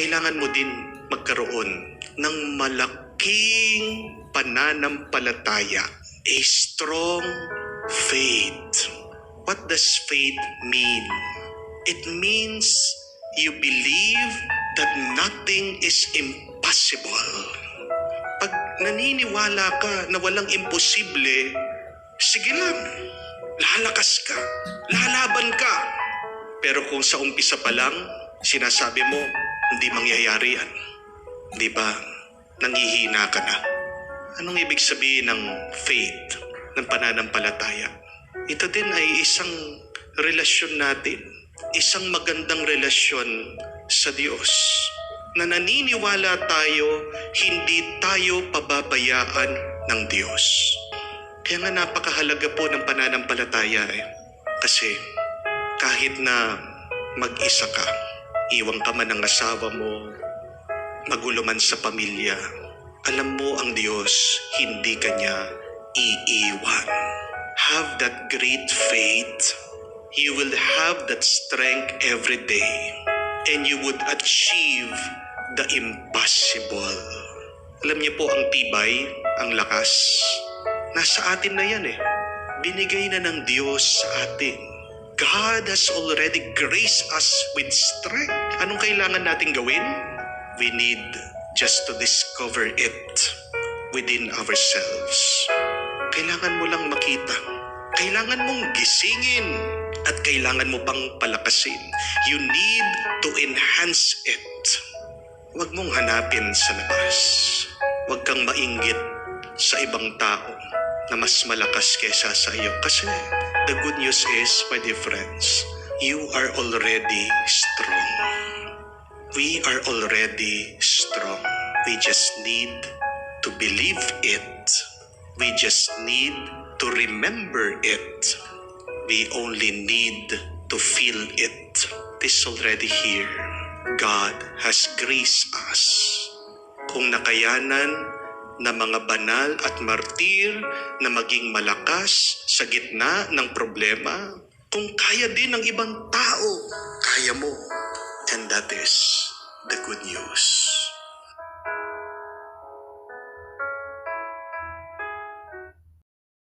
kailangan mo din magkaroon ng malaking pananampalataya, a strong faith. What does faith mean? It means you believe that nothing is impossible. Pag naniniwala ka na walang imposible, sige lang, lalakas ka, lalaban ka. Pero kung sa umpisa pa lang, sinasabi mo, hindi mangyayari yan. Di ba? Nanghihina ka na. Anong ibig sabihin ng faith, ng pananampalataya? Ito din ay isang relasyon natin, isang magandang relasyon sa Diyos, na naniniwala tayo, hindi tayo pababayaan ng Diyos. Kaya nga napakahalaga po ng pananampalataya Kasi kahit na mag-isa ka, iwan ka man ng asawa mo, magulo man sa pamilya, alam mo ang Diyos, hindi ka niya iiwan. Have that great faith. You will have that strength every day. And you would achieve the impossible. Alam niyo po, ang tibay, ang lakas, nasa atin na yan Binigay na ng Diyos sa atin. God has already graced us with strength. Anong kailangan natin gawin? We need just to discover it within ourselves. Kailangan mo lang makita. Kailangan mong gisingin at kailangan mo pang palakasin. You need to enhance it. Huwag mong hanapin sa labas. Huwag kang mainggit sa ibang tao na mas malakas kesa sa iyo. Kasi the good news is, my dear friends, you are already strong. We are already strong. We just need to believe it. We just need to remember it. We only need to feel it. It is already here. God has graced us. Kung nakayanan na mga banal at martir na maging malakas sa gitna ng problema, kung kaya din ng ibang tao, kaya mo. And that is the good news.